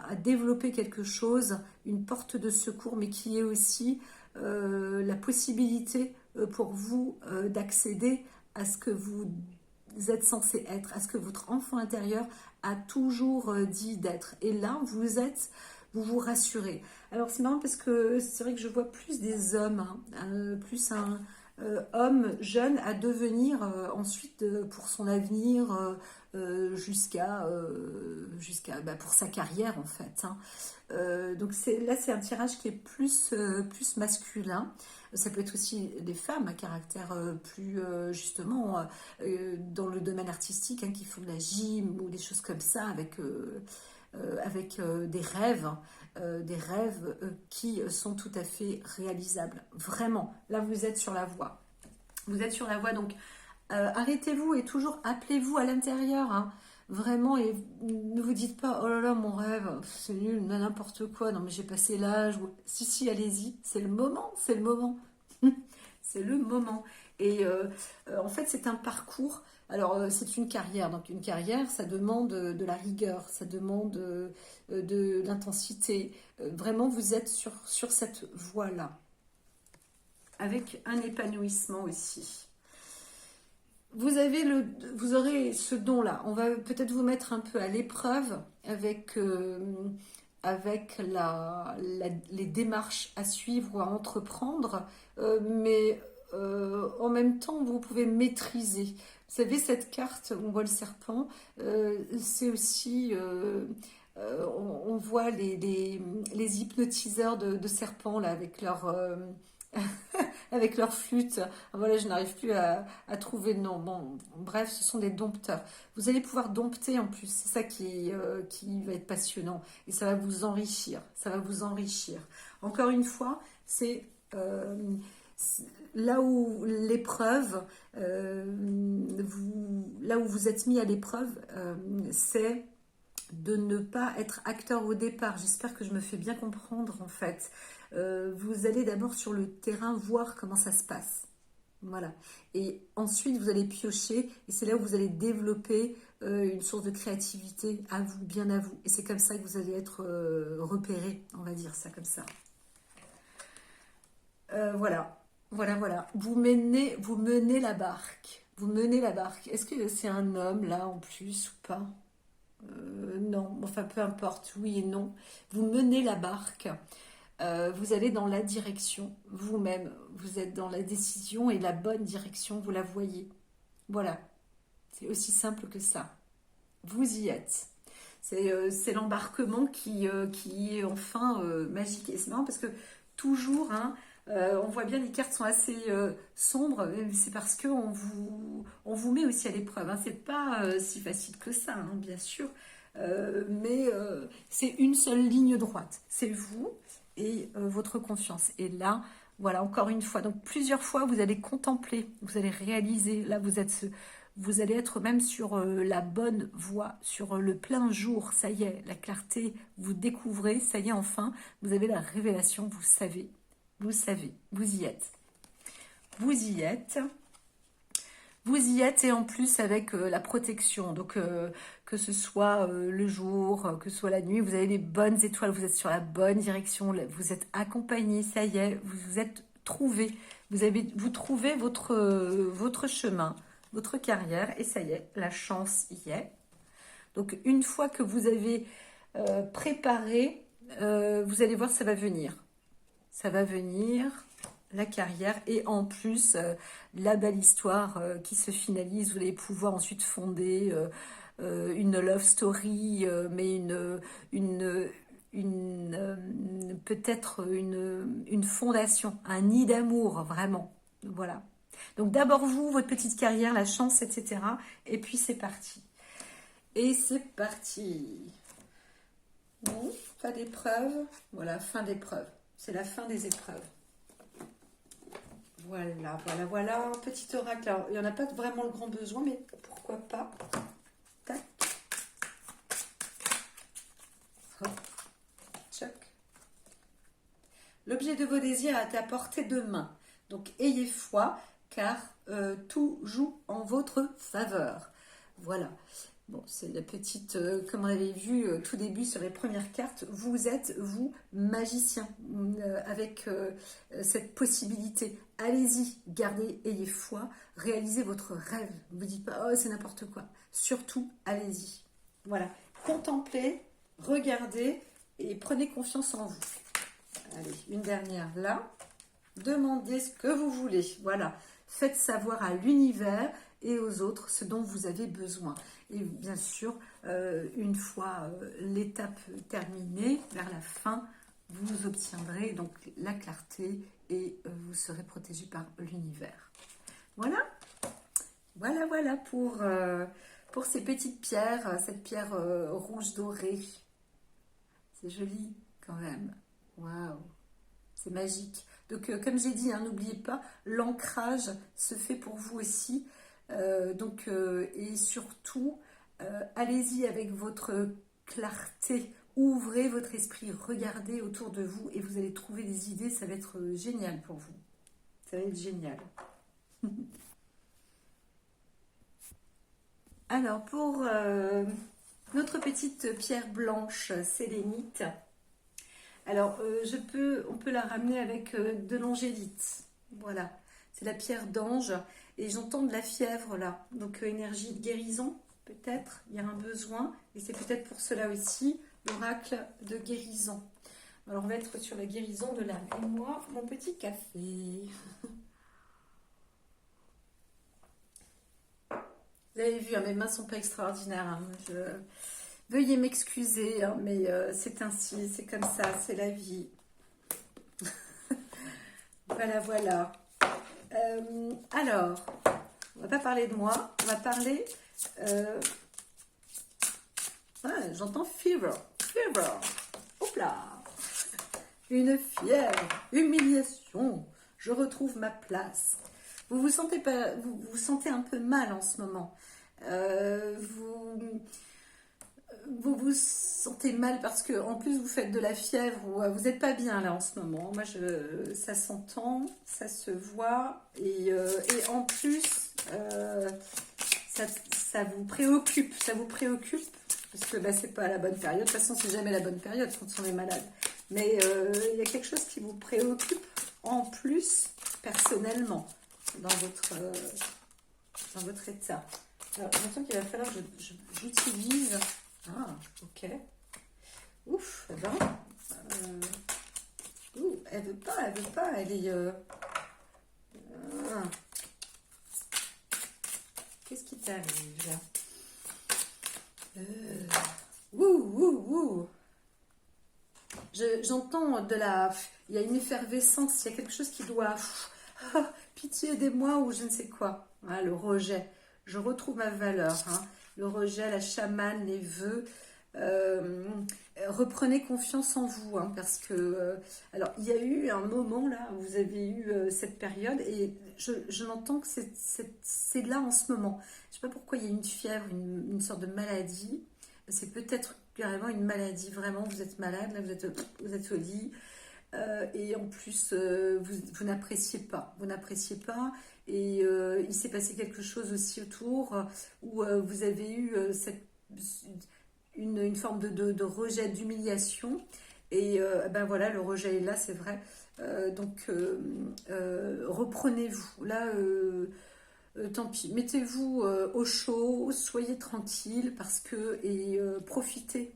à développer quelque chose, une porte de secours, mais qui est aussi la possibilité pour vous d'accéder à ce que vous êtes censé être, à ce que votre enfant intérieur a toujours dit d'être. Et là, vous vous rassurez. Alors c'est marrant parce que c'est vrai que je vois plus des hommes, hein, plus un homme jeune à devenir ensuite pour son avenir jusqu'à pour sa carrière en fait, hein. Donc là c'est un tirage qui est plus masculin. Ça peut être aussi des femmes à caractère plus justement dans le domaine artistique, hein, qui font de la gym ou des choses comme ça avec des rêves qui sont tout à fait réalisables. Vraiment, là vous êtes sur la voie. Vous êtes sur la voie, donc arrêtez-vous et toujours appelez-vous à l'intérieur, hein. Vraiment, et ne vous dites pas, oh là là, mon rêve, c'est nul, n'importe quoi, non mais j'ai passé l'âge. Si, si, allez-y, c'est le moment, c'est le moment. C'est le moment. Et en fait, c'est un parcours. Alors, c'est une carrière. Donc, une carrière, ça demande de la rigueur, ça demande de l'intensité. Vraiment, vous êtes sur cette voie-là. Avec un épanouissement aussi. Vous aurez ce don-là. On va peut-être vous mettre un peu à l'épreuve avec les démarches à suivre ou à entreprendre, mais en même temps, vous pouvez maîtriser. Vous savez, cette carte, on voit le serpent, c'est aussi... on voit les hypnotiseurs de serpents là, avec avec leur flûte. Voilà, je n'arrive plus à trouver le nom. Bon, bref, ce sont des dompteurs. Vous allez pouvoir dompter en plus. C'est ça qui va être passionnant. Et ça va vous enrichir. Ça va vous enrichir. Encore une fois, c'est là où l'épreuve, là où vous êtes mis à l'épreuve, c'est de ne pas être acteur au départ. J'espère que je me fais bien comprendre en fait. Vous allez d'abord sur le terrain voir comment ça se passe. Voilà. Et ensuite, vous allez piocher et c'est là où vous allez développer une source de créativité à vous, bien à vous. Et c'est comme ça que vous allez être repéré, on va dire ça comme ça. Voilà. Voilà, voilà. Vous menez la barque. Vous menez la barque. Est-ce que c'est un homme là en plus ou pas? Non, enfin peu importe, oui et non. Vous menez la barque. Vous allez dans la direction vous-même, vous êtes dans la décision et la bonne direction, vous la voyez. Voilà, c'est aussi simple que ça. Vous y êtes. C'est l'embarquement qui est enfin magique. Et c'est marrant parce que toujours, hein, on voit bien les cartes sont assez sombres, c'est parce on vous met aussi à l'épreuve, hein. C'est pas si facile que ça, hein, bien sûr. Mais c'est une seule ligne droite. C'est vous et votre confiance. Et là, voilà, encore une fois, donc plusieurs fois, vous allez contempler, vous allez réaliser. Là, vous allez être même sur la bonne voie, sur le plein jour. Ça y est, la clarté, vous découvrez, ça y est, enfin, vous avez la révélation, vous savez, vous y êtes. Vous y êtes. Vous y êtes et en plus avec la protection, donc que ce soit le jour, que ce soit la nuit, vous avez les bonnes étoiles, vous êtes sur la bonne direction, vous êtes accompagné, ça y est, vous vous êtes trouvé, vous trouvez votre chemin, votre carrière et ça y est, la chance y est. Donc une fois que vous avez préparé, vous allez voir, ça va venir. Ça va venir, la carrière et en plus la belle histoire qui se finalise. Vous allez pouvoir ensuite fonder une love story, mais peut-être une fondation, un nid d'amour vraiment. Voilà. Donc d'abord vous, votre petite carrière, la chance, etc. Et puis c'est parti. Et c'est parti. Bon, fin d'épreuve. Voilà, fin d'épreuve. C'est la fin des épreuves. Voilà, voilà, voilà. Un petit oracle. Alors, il n'y en a pas vraiment le grand besoin, mais pourquoi pas. Tac. Hop. Tchac. L'objet de vos désirs est à portée de main. Donc, ayez foi, car tout joue en votre faveur. Voilà. Bon, c'est la petite, comme on avait vu tout début sur les premières cartes, vous êtes, vous, magicien, avec cette possibilité. Allez-y, gardez, ayez foi, réalisez votre rêve. Ne vous dites pas, oh, c'est n'importe quoi. Surtout, allez-y. Voilà, contemplez, regardez et prenez confiance en vous. Allez, une dernière là. Demandez ce que vous voulez. Voilà, faites savoir à l'univers et aux autres ce dont vous avez besoin. Et bien sûr, une fois l'étape terminée, vers la fin, vous obtiendrez donc la clarté et vous serez protégé par l'univers. Voilà, voilà pour ces petites pierres, cette pierre rouge dorée. C'est joli quand même. Waouh, c'est magique. Donc, comme j'ai dit, hein, n'oubliez pas, l'ancrage se fait pour vous aussi. Et surtout, allez-y avec votre clarté. Ouvrez votre esprit, regardez autour de vous et vous allez trouver des idées. Ça va être génial pour vous. Ça va être génial. Alors, pour notre petite pierre blanche sélénite, alors on peut la ramener avec de l'angélite. Voilà, c'est la pierre d'ange et j'entends de la fièvre là. Donc énergie de guérison, peut-être, il y a un besoin et c'est peut-être pour cela aussi l'oracle de guérison. Alors on va être sur la guérison de l'âme. Et moi, mon petit café. Vous avez vu, hein, mes mains sont pas extraordinaires. Hein. Veuillez m'excuser, hein, mais c'est ainsi, c'est comme ça, c'est la vie. Voilà, voilà. Alors, on va pas parler de moi, on va parler... j'entends fever, fever. Hop là. Une fièvre, humiliation. Je retrouve ma place. Vous vous sentez pas, vous sentez un peu mal en ce moment. Vous vous sentez mal parce que en plus vous faites de la fièvre ou vous n'êtes pas bien là en ce moment. Moi, ça s'entend, ça se voit et en plus ça vous préoccupe, parce que bah, c'est pas la bonne période. De toute façon, c'est jamais la bonne période quand on est malade. Mais il y a quelque chose qui vous préoccupe en plus personnellement dans votre état. Alors, j'entends qu'il va falloir que j'utilise. Ah, ok. Ouf, eh ben, elle veut pas, elle est. Qu'est-ce qui t'arrive là? Ouh. J'entends de la. Il y a une effervescence, il y a quelque chose qui doit. Pitié, aidez-moi ou je ne sais quoi. Ah, le rejet. Je retrouve ma valeur. Hein. Le rejet, la chamane, les vœux. Reprenez confiance en vous. Hein, parce que. Alors, il y a eu un moment là où vous avez eu cette période et je l'entends que c'est là en ce moment. Je ne sais pas pourquoi il y a une fièvre, une sorte de maladie. C'est peut-être carrément une maladie. Vraiment, vous êtes malade, là, vous êtes au lit. Et en plus, vous n'appréciez pas. Vous n'appréciez pas. Et il s'est passé quelque chose aussi autour où vous avez eu une forme de rejet, d'humiliation. Et ben voilà, le rejet est là, c'est vrai. Reprenez-vous. Là, tant pis. Mettez-vous au chaud, soyez tranquille parce que profitez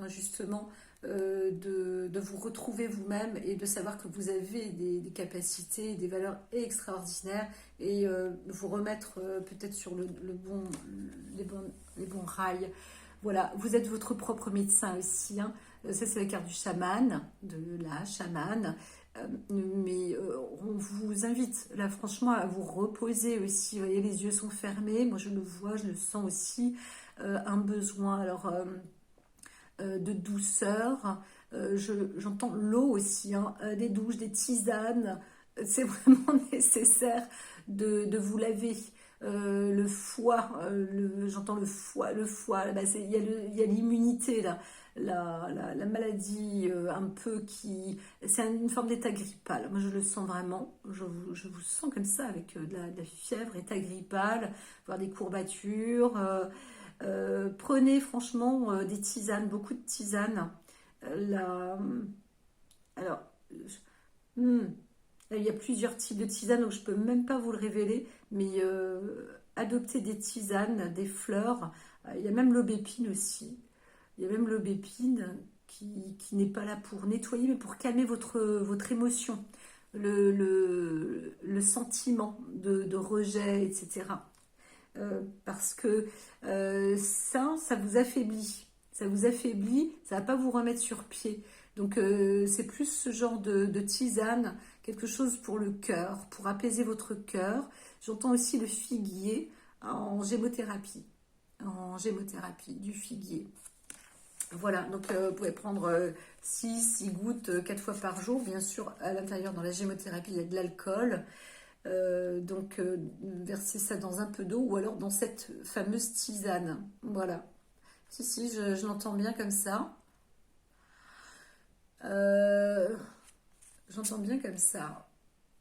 hein, justement de vous retrouver vous-même et de savoir que vous avez des capacités, des valeurs extraordinaires et vous remettre peut-être sur les bons rails. Voilà, vous êtes votre propre médecin aussi. Hein. Ça, c'est la carte du chaman, de la chamane. Mais on vous invite, là, franchement, à vous reposer aussi. Vous voyez, les yeux sont fermés. Moi, je le vois, je le sens aussi. Un besoin, alors, de douceur. J'entends l'eau aussi, hein, des douches, des tisanes. C'est vraiment nécessaire de vous laver. Le foie, j'entends le foie, bah, il y a l'immunité là, la maladie un peu qui, c'est une forme d'état grippal. Moi je le sens vraiment, je vous sens comme ça avec de la fièvre, état grippal, voire des courbatures. Prenez franchement des tisanes, beaucoup de tisanes. La... Alors, hmm, il y a plusieurs types de tisanes, donc je peux même pas vous le révéler, mais adoptez des tisanes, des fleurs. Il y a même l'aubépine aussi. Il y a même l'aubépine qui n'est pas là pour nettoyer, mais pour calmer votre émotion, le sentiment de rejet, etc. Parce que ça vous affaiblit. Ça vous affaiblit, ça va pas vous remettre sur pied. Donc c'est plus ce genre de tisane, quelque chose pour le cœur, pour apaiser votre cœur. J'entends aussi le figuier en gémothérapie, du figuier. Voilà, donc vous pouvez prendre 6 gouttes 4 fois par jour. Bien sûr, à l'intérieur, dans la gémothérapie, il y a de l'alcool. Donc, versez ça dans un peu d'eau ou alors dans cette fameuse tisane. Voilà. Si, je l'entends bien comme ça. Euh, J'entends bien comme ça.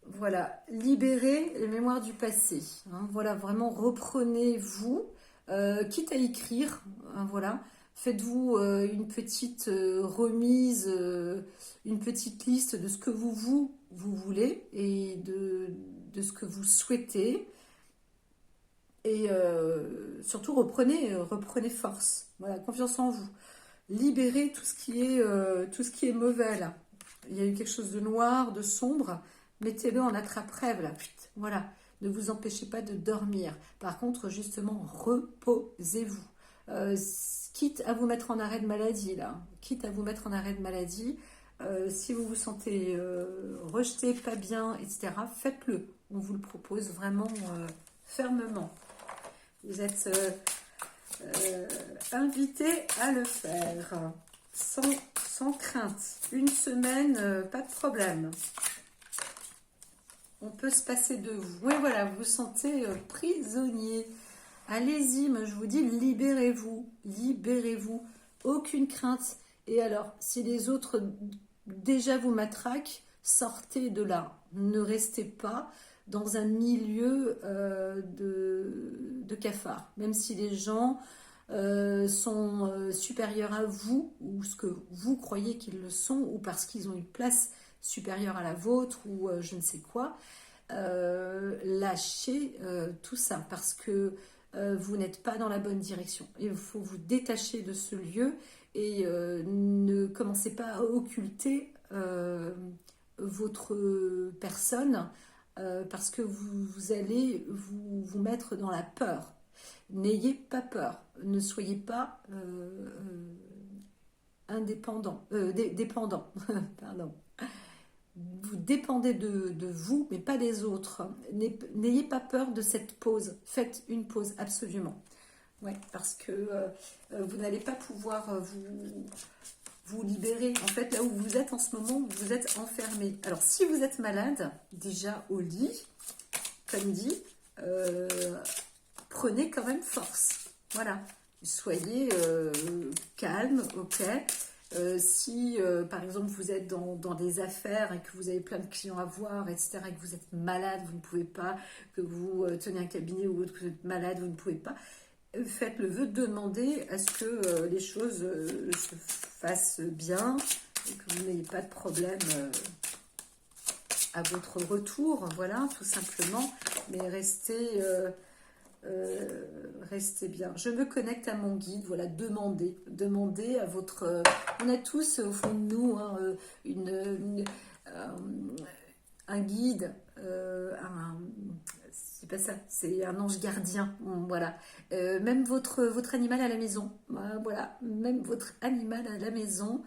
Voilà, libérez les mémoires du passé. Hein. Voilà, vraiment reprenez-vous, quitte à écrire. Hein, voilà, faites-vous une petite remise, une petite liste de ce que vous voulez et de ce que vous souhaitez. Et surtout, reprenez force. Voilà, confiance en vous. Libérez tout ce qui est mauvais là. Il y a eu quelque chose de noir, de sombre. Mettez-le en attrape-rêve là. Voilà. Ne vous empêchez pas de dormir. Par contre, justement, reposez-vous. Euh, Quitte à vous mettre en arrêt de maladie là. Quitte à vous mettre en arrêt de maladie. Si vous vous sentez rejeté, pas bien, etc., faites-le. On vous le propose vraiment fermement. Vous êtes invité à le faire sans crainte. Une semaine, pas de problème. On peut se passer de vous. Et voilà, vous vous sentez prisonnier. Allez-y, moi je vous dis, libérez-vous. Libérez-vous. Aucune crainte. Et alors, si les autres déjà vous matraquent, sortez de là. Ne restez pas dans un milieu de cafard. Même si les gens sont supérieurs à vous, ou ce que vous croyez qu'ils le sont, ou parce qu'ils ont une place supérieure à la vôtre, ou je ne sais quoi, lâchez tout ça, parce que vous n'êtes pas dans la bonne direction. Il faut vous détacher de ce lieu et ne commencez pas à occulter votre personne parce que vous allez vous mettre dans la peur. N'ayez pas peur, ne soyez pas dépendant. Pardon. Vous dépendez de vous, mais pas des autres. N'ayez pas peur de cette pause. Faites une pause, absolument. Ouais, parce que vous n'allez pas pouvoir vous libérer. En fait, là où vous êtes en ce moment, vous êtes enfermé. Alors, si vous êtes malade, déjà au lit, comme dit, prenez quand même force. Voilà. Soyez calme, ok. Si, par exemple, vous êtes dans des affaires et que vous avez plein de clients à voir, etc., et que vous êtes malade, vous ne pouvez pas, que vous tenez un cabinet ou autre, que vous êtes malade, vous ne pouvez pas, faites le vœu de demander à ce que les choses se fassent bien et que vous n'ayez pas de problème à votre retour, voilà, tout simplement. Mais restez bien. Je me connecte à mon guide, voilà, demandez à votre... on a tous au fond de nous hein, un guide, c'est pas ça, c'est un ange gardien, voilà. Même votre animal à la maison, voilà, même votre animal à la maison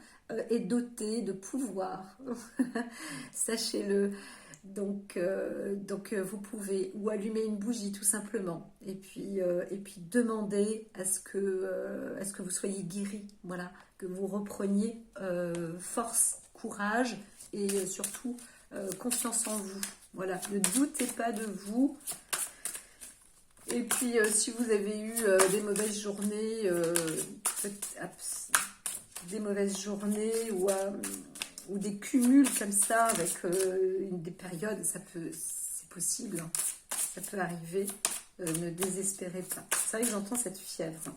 est doté de pouvoir, sachez-le. Donc vous pouvez ou allumer une bougie tout simplement et puis demander à ce que vous soyez guéri, voilà, que vous repreniez force, courage et surtout confiance en vous. Voilà, ne doutez pas de vous. Et puis si vous avez eu des mauvaises journées ou des cumuls comme ça avec des périodes, c'est possible, hein. Ça peut arriver, ne désespérez pas. C'est vrai que j'entends cette fièvre.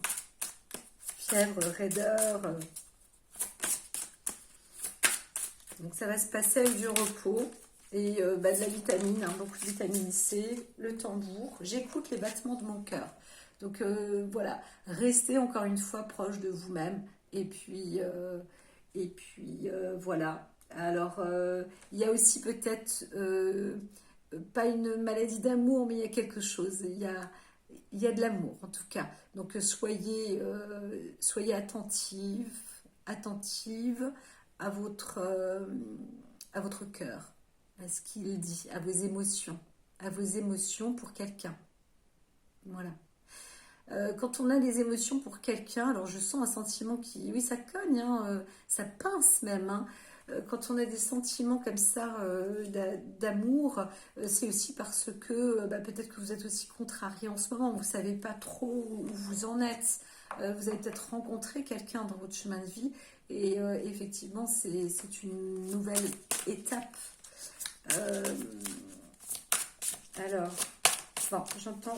fièvre, raideur. Donc ça va se passer avec du repos et de la vitamine, hein, beaucoup de vitamine C, le tambour. J'écoute les battements de mon cœur. Donc voilà, restez encore une fois proche de vous-même. Et puis voilà. Alors il y a aussi peut-être pas une maladie d'amour, mais il y a quelque chose. Il y a de l'amour en tout cas. Donc soyez attentive à votre cœur, à ce qu'il dit, à vos émotions pour quelqu'un. Voilà. Quand on a des émotions pour quelqu'un, alors je sens un sentiment qui, oui, ça cogne, hein, ça pince même, hein. Quand on a des sentiments comme ça d'amour, c'est aussi parce que peut-être que vous êtes aussi contrarié en ce moment, vous ne savez pas trop où vous en êtes. Vous avez peut-être rencontré quelqu'un dans votre chemin de vie et effectivement, c'est une nouvelle étape. Euh, alors, bon, j'entends,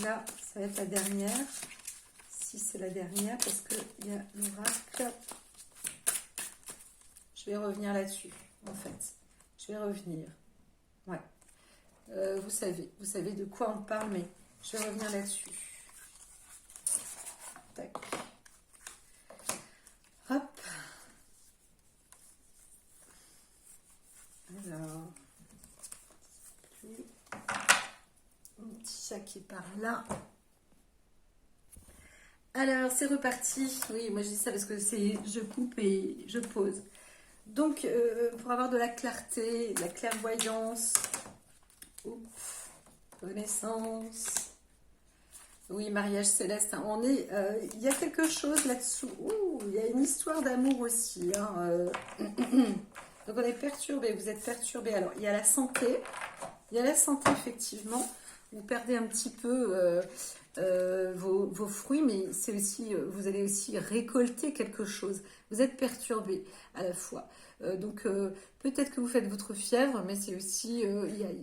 là, ça va être la dernière. Si c'est la dernière, parce qu'il y a l'oracle. Je vais revenir là-dessus, en fait. Je vais revenir. Ouais. Vous savez de quoi on parle, mais je vais revenir là-dessus. Tac. Hop. Alors. Mon petit chat qui est par là. Alors, c'est reparti. Oui, moi je dis ça parce que je coupe et je pose. Donc, pour avoir de la clarté, de la clairvoyance, connaissance, oui, mariage céleste, hein, il y a quelque chose là-dessous. Il y a une histoire d'amour aussi. Hein, donc, on est perturbé, vous êtes perturbé. Alors, il y a la santé, effectivement. Vous perdez un petit peu vos fruits, mais c'est aussi, vous allez aussi récolter quelque chose. Vous êtes perturbé à la fois. Donc peut-être que vous faites votre fièvre, mais c'est aussi, il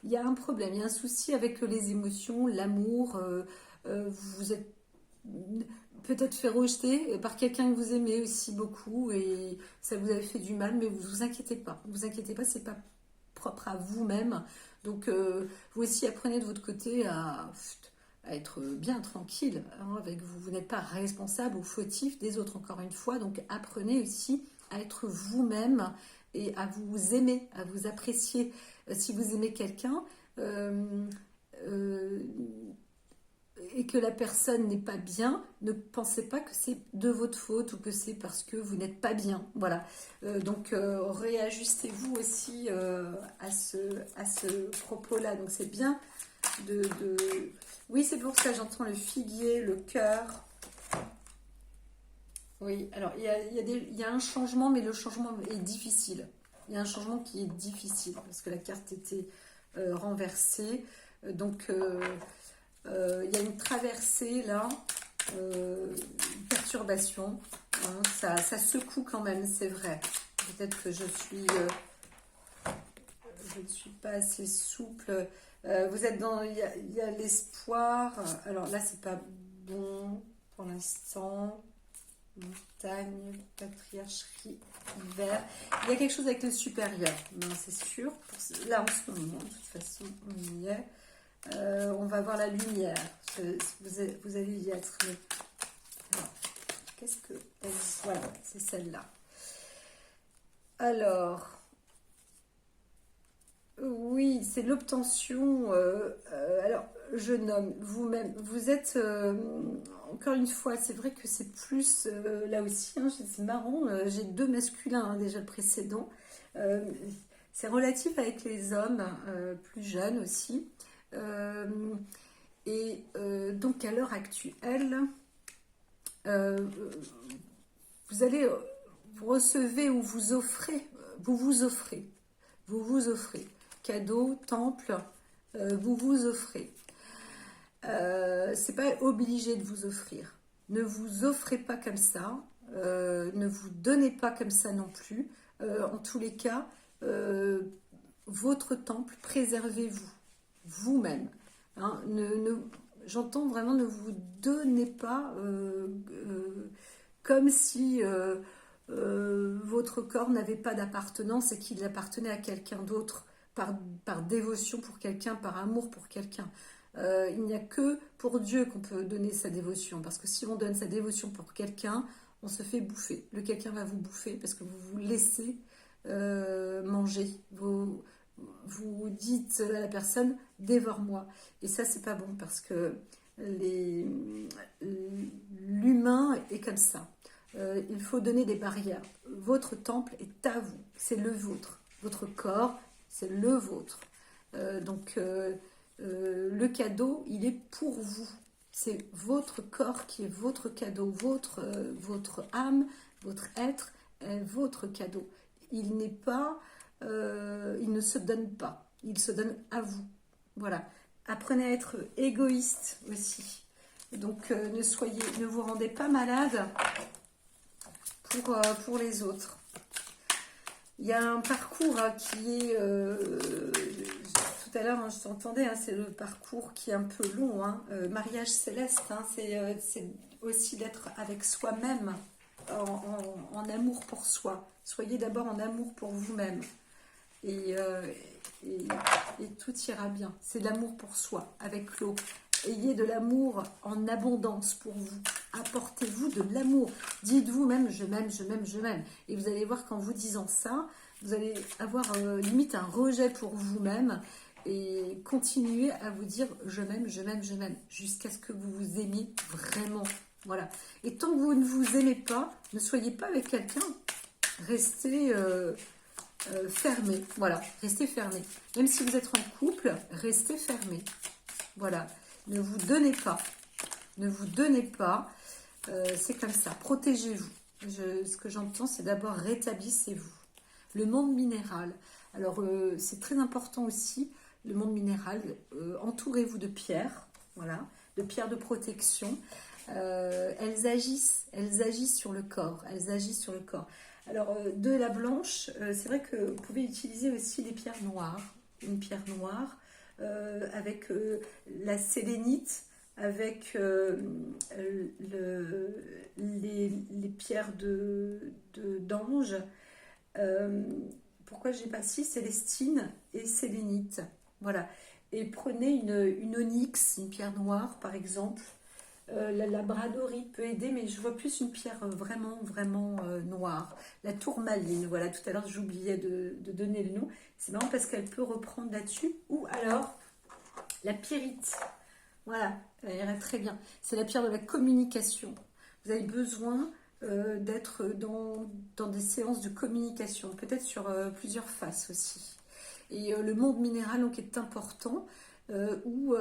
y a un problème, il y a un souci avec les émotions, l'amour. Vous êtes peut-être fait rejeter par quelqu'un que vous aimez aussi beaucoup et ça vous avait fait du mal, mais vous inquiétez pas. Vous inquiétez pas, c'est pas propre à vous-même. Donc vous aussi apprenez de votre côté à être bien tranquille, hein, avec vous. Vous n'êtes pas responsable ou fautif des autres, encore une fois. Donc apprenez aussi à être vous-même et à vous aimer, à vous apprécier. Si vous aimez quelqu'un et que la personne n'est pas bien, ne pensez pas que c'est de votre faute ou que c'est parce que vous n'êtes pas bien. Voilà. Donc réajustez-vous aussi à ce propos-là. Donc c'est bien de... Oui, c'est pour ça que j'entends le figuier, le cœur. Oui, alors il y a un changement, mais le changement est difficile. Il y a un changement qui est difficile parce que la carte était renversée. Donc il y a une traversée là, une perturbation. Hein, ça secoue quand même, c'est vrai. Peut-être que je ne suis pas assez souple. Vous êtes dans, il y a l'espoir. Alors là, c'est pas bon pour l'instant. Montagne, patriarcherie, vert. Il y a quelque chose avec le supérieur, non, c'est sûr. Là, en ce moment, de toute façon, on y est. On va voir la lumière. Vous allez y être. Alors, qu'est-ce que... Voilà, c'est celle-là. Alors... Oui, c'est l'obtention. Alors, jeune homme, vous-même, vous êtes, encore une fois, c'est vrai que c'est plus, là aussi, hein, c'est marrant, j'ai deux masculins, hein, déjà le précédent. Euh, c'est relatif avec les hommes, plus jeunes aussi. Euh, donc, à l'heure actuelle, euh, vous recevez ou vous vous offrez. Cadeau, temple, vous vous offrez. C'est pas obligé de vous offrir. Ne vous offrez pas comme ça. Ne vous donnez pas comme ça non plus. En tous les cas, votre temple, préservez-vous vous-même. Hein, j'entends vraiment ne vous donnez pas comme si votre corps n'avait pas d'appartenance et qu'il appartenait à quelqu'un d'autre par dévotion pour quelqu'un, par amour pour quelqu'un. Il n'y a que pour Dieu qu'on peut donner sa dévotion, parce que si on donne sa dévotion pour quelqu'un, on se fait bouffer. Le quelqu'un va vous bouffer parce que vous vous laissez manger. Vous dites à la personne dévore-moi, et ça c'est pas bon parce que l'humain est comme ça. Il faut donner des barrières. Votre temple est à vous, c'est le vôtre. Votre corps, c'est le vôtre. Le cadeau, il est pour vous. C'est votre corps qui est votre cadeau, votre âme, votre être est votre cadeau. Il n'est pas, il ne se donne pas, il se donne à vous. Voilà. Apprenez à être égoïste aussi. Donc ne vous rendez pas malade pour les autres. Il y a un parcours qui est, tout à l'heure je t'entendais, c'est le parcours qui est un peu long, mariage céleste, c'est aussi d'être avec soi-même, en amour pour soi. Soyez d'abord en amour pour vous-même et tout ira bien. C'est l'amour pour soi, avec l'eau. Ayez de l'amour en abondance pour vous. Apportez-vous de l'amour. Dites-vous même je m'aime, je m'aime, je m'aime. Et vous allez voir qu'en vous disant ça, vous allez avoir limite un rejet pour vous-même et continuer à vous dire je m'aime, je m'aime, je m'aime, jusqu'à ce que vous vous aimiez vraiment. Voilà. Et tant que vous ne vous aimez pas, ne soyez pas avec quelqu'un. Restez fermé. Voilà, restez fermé. Même si vous êtes en couple, restez fermé. Voilà. Ne vous donnez pas. Ne vous donnez pas. C'est comme ça. Protégez-vous. Ce que j'entends, c'est d'abord rétablissez-vous. Le monde minéral. Alors, c'est très important aussi, le monde minéral. Entourez-vous de pierres. Voilà. De pierres de protection. Elles agissent sur le corps. Elles agissent sur le corps. Alors, de la blanche, c'est vrai que vous pouvez utiliser aussi des pierres noires. Une pierre noire. Avec la sélénite, avec les pierres d'ange. Pourquoi j'ai pas si Célestine et sélénite. Voilà. Et prenez une onyx, une pierre noire par exemple. La labradorite peut aider, mais je vois plus une pierre vraiment, vraiment noire. La tourmaline, voilà, tout à l'heure j'oubliais de donner le nom. C'est marrant parce qu'elle peut reprendre là-dessus. Ou alors, la pyrite. Voilà, elle irait très bien. C'est la pierre de la communication. Vous avez besoin d'être dans des séances de communication, peut-être sur plusieurs faces aussi. Et le monde minéral donc, est important, où